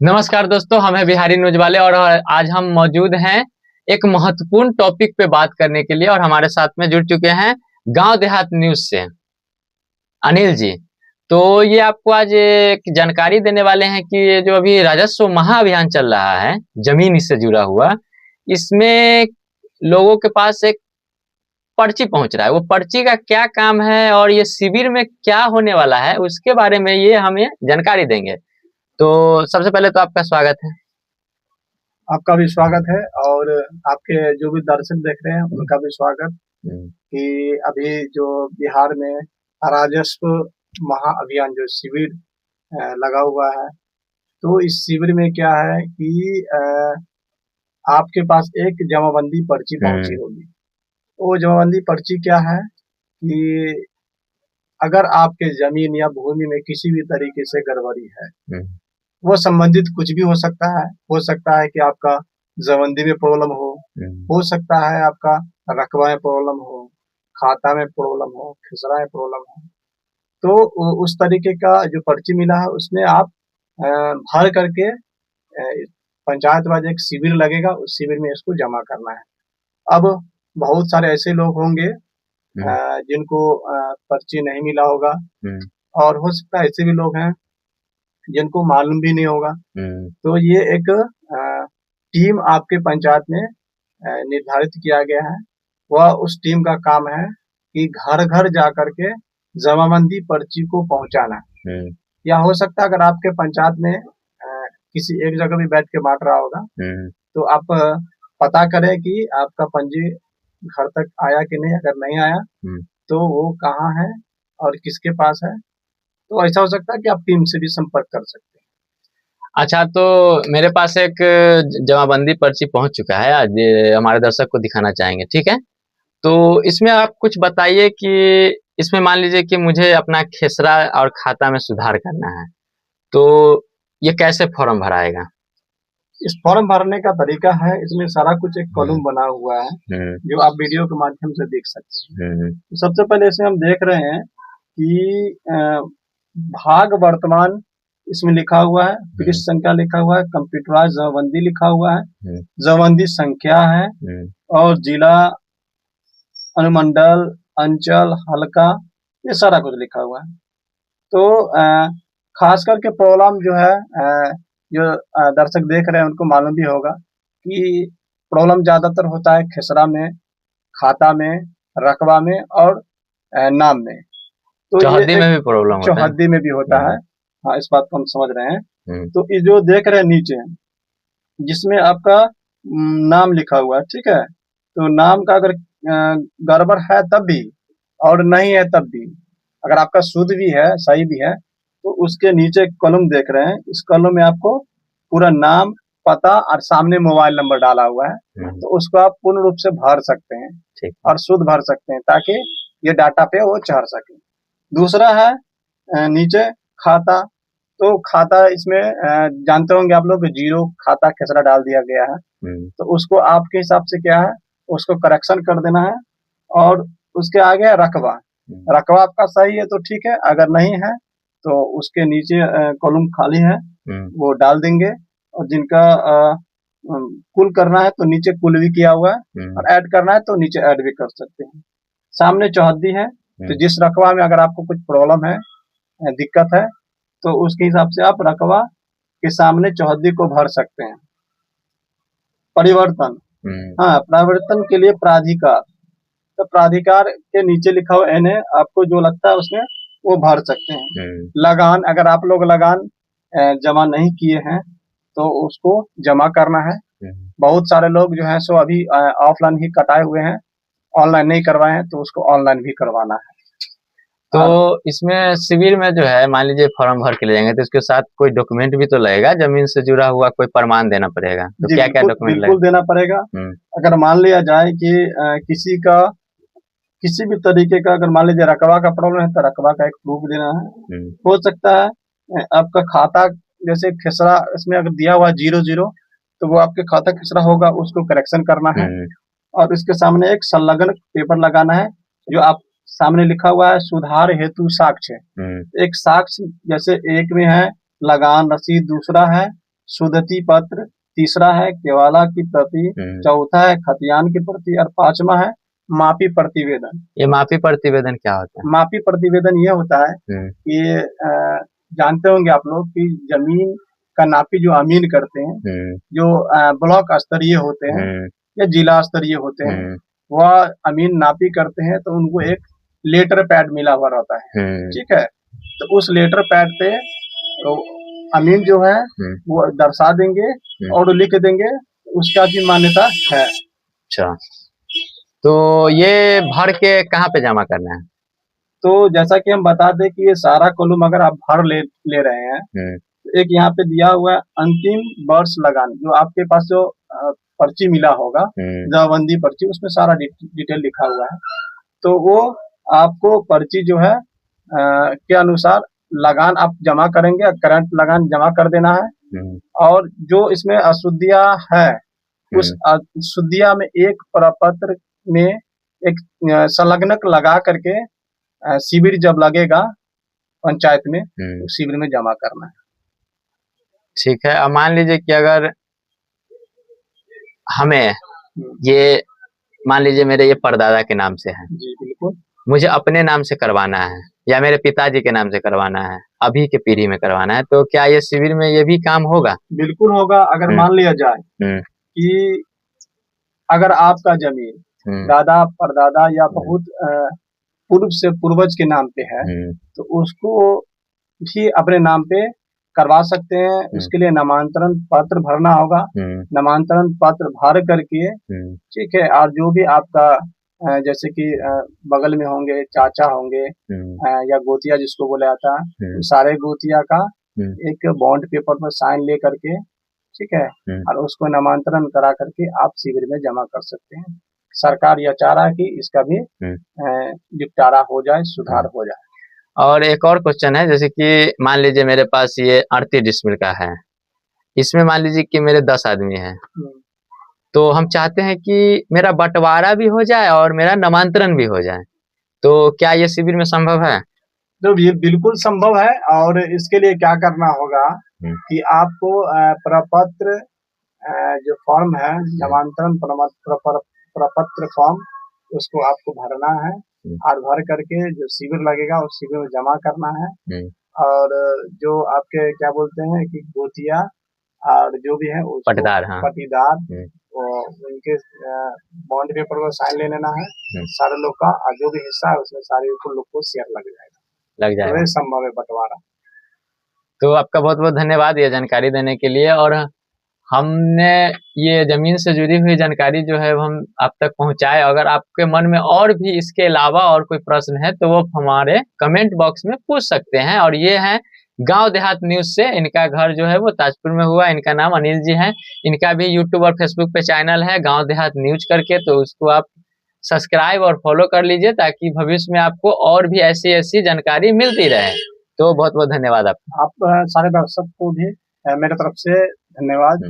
नमस्कार दोस्तों, हम हैं बिहारी न्यूज वाले और आज हम मौजूद हैं एक महत्वपूर्ण टॉपिक पे बात करने के लिए। और हमारे साथ में जुड़ चुके हैं गांव देहात न्यूज से अनिल जी। तो ये आपको आज एक जानकारी देने वाले हैं कि ये जो अभी राजस्व महाअभियान चल रहा है, जमीन इससे जुड़ा हुआ, इसमें लोगों के पास एक पर्ची पहुंच रहा है। वो पर्ची का क्या काम है और ये शिविर में क्या होने वाला है, उसके बारे में ये हमें जानकारी देंगे। तो सबसे पहले तो आपका स्वागत है। आपका भी स्वागत है और आपके जो भी दर्शक देख रहे हैं उनका भी स्वागत कि अभी जो बिहार में राजस्व महाअभियान जो शिविर लगा हुआ है, तो इस शिविर में क्या है कि आपके पास एक जमाबंदी पर्ची पहुंची होगी। वो जमाबंदी पर्ची क्या है कि अगर आपके जमीन या भूमि में किसी भी तरीके से गड़बड़ी है, वो संबंधित कुछ भी हो सकता है कि आपका जमाबंदी में प्रॉब्लम हो सकता है आपका रकबा में प्रॉब्लम हो, खाता में प्रॉब्लम हो, खसरा में प्रॉब्लम हो। तो उस तरीके का जो पर्ची मिला है उसमें आप भर करके पंचायत वाइज एक शिविर लगेगा, उस शिविर में इसको जमा करना है। अब बहुत सारे ऐसे लोग होंगे जिनको पर्ची नहीं मिला होगा, और हो सकता है ऐसे भी लोग हैं जिनको मालूम भी नहीं होगा। तो ये एक टीम आपके पंचायत में निर्धारित किया गया है। वह उस टीम का काम है कि घर घर जा करके जमाबंदी पर्ची को पहुंचाना है। या हो सकता है अगर आपके पंचायत में किसी एक जगह भी बैठ के बांट रहा होगा, तो आप पता करें कि आपका पंजी घर तक आया कि नहीं। अगर नहीं आया तो वो कहाँ है और किसके पास है, तो ऐसा हो सकता है कि आप टीम से भी संपर्क कर सकते हैं। अच्छा, तो मेरे पास एक जमाबंदी पर्ची पहुंच चुका है, आज हमारे दर्शक को दिखाना चाहेंगे, ठीक है? तो इसमें आप कुछ बताइए कि इसमें मान लीजिए कि मुझे अपना खेसरा और खाता में सुधार करना है, तो ये कैसे फॉर्म भराएगा? इस फॉर्म भरने का तरीका है, इसमें सारा कुछ एक कॉलम बना हुआ है जो आप वीडियो के माध्यम से देख सकते हैं। तो सबसे पहले इसमें हम देख रहे हैं कि भाग वर्तमान इसमें लिखा हुआ है, पृष्ठ संख्या लिखा हुआ है, कंप्यूटराइज जमाबंदी लिखा हुआ है, जमाबंदी संख्या है, और जिला, अनुमंडल, अंचल, हल्का, ये सारा कुछ लिखा हुआ है। तो खास करके प्रॉब्लम जो है, जो दर्शक देख रहे हैं उनको मालूम भी होगा कि प्रॉब्लम ज्यादातर होता है खेसरा में, खाता में, रकबा में और नाम में। तो चौहद्दी में भी प्रॉब्लम होता है। चौहद्दी में भी होता है। हाँ, इस बात को हम समझ रहे हैं। तो ये जो देख रहे हैं नीचे, जिसमें आपका नाम लिखा हुआ है, ठीक है, तो नाम का अगर गड़बड़ है तब भी और नहीं है तब भी, अगर आपका शुद्ध भी है, सही भी है, तो उसके नीचे कॉलम देख रहे हैं, इस कॉलम में आपको पूरा नाम, पता और सामने मोबाइल नंबर डाला हुआ है, तो उसको आप पूर्ण रूप से भर सकते हैं और शुद्ध भर सकते हैं ताकि ये डाटा पे वो चढ़ सके। दूसरा है नीचे खाता। तो खाता इसमें जानते होंगे आप लोग, जीरो खाता खेसरा डाल दिया गया है, तो उसको आपके हिसाब से क्या है, उसको करेक्शन कर देना है। और उसके आगे रकबा, रकबा आपका सही है तो ठीक है, अगर नहीं है तो उसके नीचे कॉलम खाली है, वो डाल देंगे। और जिनका कुल करना है तो नीचे कुल भी किया हुआ है, और ऐड करना है तो नीचे ऐड भी कर सकते हैं। सामने चौहद्दी है, तो जिस रकबा में अगर आपको कुछ प्रॉब्लम है, दिक्कत है, तो उसके हिसाब से आप रकबा के सामने चौहद्दी को भर सकते हैं। परिवर्तन, हाँ, परिवर्तन के लिए प्राधिकार, तो प्राधिकार के नीचे लिखा हुआ एन है, आपको जो लगता है उसमें वो भर सकते हैं। लगान, अगर आप लोग लगान जमा नहीं किए हैं तो उसको जमा करना है। बहुत सारे लोग जो है सो अभी ऑफलाइन ही कटाए हुए हैं, ऑनलाइन नहीं करवाए हैं, तो उसको ऑनलाइन भी करवाना है। तो इसमें शिविर में जो है, मान लीजिए फॉर्म भर के ले जाएंगे तो इसके साथ कोई डॉक्यूमेंट भी तो लगेगा, जमीन से जुड़ा हुआ कोई प्रमाण देना पड़ेगा, तो क्या क्या डॉक्यूमेंट लगेगा? बिल्कुल देना पड़ेगा। अगर मान लिया जाए कि किसी का किसी भी तरीके का, अगर मान लीजिए रकबा का प्रॉब्लम है तो रकबा का एक प्रूफ देना है। हो सकता है आपका खाता, जैसे खेसरा इसमें अगर दिया हुआ है 00, तो वो आपके खाता खेसरा होगा, उसको करेक्शन करना है। और इसके सामने एक संलग्न पेपर लगाना है, जो आप सामने लिखा हुआ है सुधार हेतु साक्ष्य। एक साक्ष्य, जैसे एक में है लगान रसीद, दूसरा है शुद्धति पत्र, तीसरा है केवाला की प्रति, चौथा है खतियान की प्रति और पांचवा है मापी प्रतिवेदन। ये मापी प्रतिवेदन क्या होता है? मापी प्रतिवेदन ये होता है कि जानते होंगे आप लोग कि जमीन का नापी जो अमीन करते हैं, जो ब्लॉक स्तरीय होते हैं या जिला स्तरीय होते हैं, वह अमीन नापी करते हैं तो उनको एक लेटर पैड मिला हुआ रहता है, ठीक है। तो उस लेटर पैड पे तो अमीन जो है वो दर्शा देंगे और लिख देंगे, उसका भी मान्यता है। अच्छा, तो ये भर के कहाँ पे जमा करना है? तो जैसा कि हम बता दें कि ये सारा कॉलम अगर आप भर ले रहे हैं, तो एक यहाँ पे दिया हुआ है अंतिम वर्ष लगान, जो आपके पास जो पर्ची मिला होगा, जमाबंदी पर्ची, उसमें सारा डिटेल लिखा हुआ है। तो वो आपको पर्ची जो है के अनुसार लगान आप जमा करेंगे, करंट लगान जमा कर देना है। और जो इसमें अशुद्धियां है, उस अशुद्धियां में एक प्रपत्र में एक संलग्नक लगा करके शिविर जब लगेगा पंचायत में, शिविर में जमा करना है। ठीक है। अब मान लीजिए कि अगर हमें ये, मान लीजिए मेरे ये परदादा के नाम से है, जी बिल्कुल, मुझे अपने नाम से करवाना है या मेरे पिताजी के नाम से करवाना है, अभी के पीढ़ी में करवाना है, तो क्या ये शिविर में ये भी काम होगा? बिल्कुल होगा। अगर मान लिया जाए कि अगर आपका जमीन दादा परदादा या बहुत पूर्व से पूर्वज के नाम पे है, तो उसको भी अपने नाम पे करवा सकते हैं। उसके लिए नामांतरण पत्र भरना होगा। नामांतरण पत्र भर करके, ठीक है, और जो भी आपका जैसे कि बगल में होंगे, चाचा होंगे या गोतिया जिसको बोला जाता है, सारे गोतिया का एक बॉन्ड पेपर पर साइन ले करके, ठीक है, और उसको नामांतरण करा करके आप शिविर में जमा कर सकते हैं। सरकार यह चाह रहा है कि इसका भी निपटारा हो जाए, सुधार हो जाए। और एक और क्वेश्चन है, जैसे कि मान लीजिए मेरे पास ये 38 डिसमिल का है, इसमें मान लीजिए कि मेरे 10 आदमी हैं, तो हम चाहते हैं कि मेरा बंटवारा भी हो जाए और मेरा नामांतरण भी हो जाए, तो क्या ये शिविर में संभव है? तो ये बिल्कुल संभव है। और इसके लिए क्या करना होगा कि आपको प्रपत्र जो फॉर्म है, नामांतरण प्रपत्र फॉर्म, उसको आपको भरना है और भर करके जो शिविर लगेगा उस शिविर में जमा करना है। और जो आपके क्या बोलते हैं कि गोतिया और जो भी है पटीदार, पटीदार, उनके बॉन्ड पेपर पर साइन ले लेना है सारे लोग का, और जो भी हिस्सा है उसमें सारे लोग को शेयर लग जाएगा। तो संभव है बंटवारा। तो आपका बहुत बहुत धन्यवाद ये जानकारी देने के लिए। और हमने ये जमीन से जुड़ी हुई जानकारी जो है हम आप तक पहुंचाए। अगर आपके मन में और भी इसके अलावा और कोई प्रश्न है तो वो हमारे कमेंट बॉक्स में पूछ सकते हैं। और ये है गांव देहात न्यूज से, इनका घर जो है वो ताजपुर में हुआ। इनका नाम अनिल जी है। इनका भी यूट्यूब और फेसबुक पे चैनल है गांव देहात न्यूज करके, तो उसको आप सब्सक्राइब और फॉलो कर लीजिए ताकि भविष्य में आपको और भी ऐसी जानकारी मिलती रहे। तो बहुत बहुत धन्यवाद। आप सारे दर्शक को भी मेरे तरफ से धन्यवाद।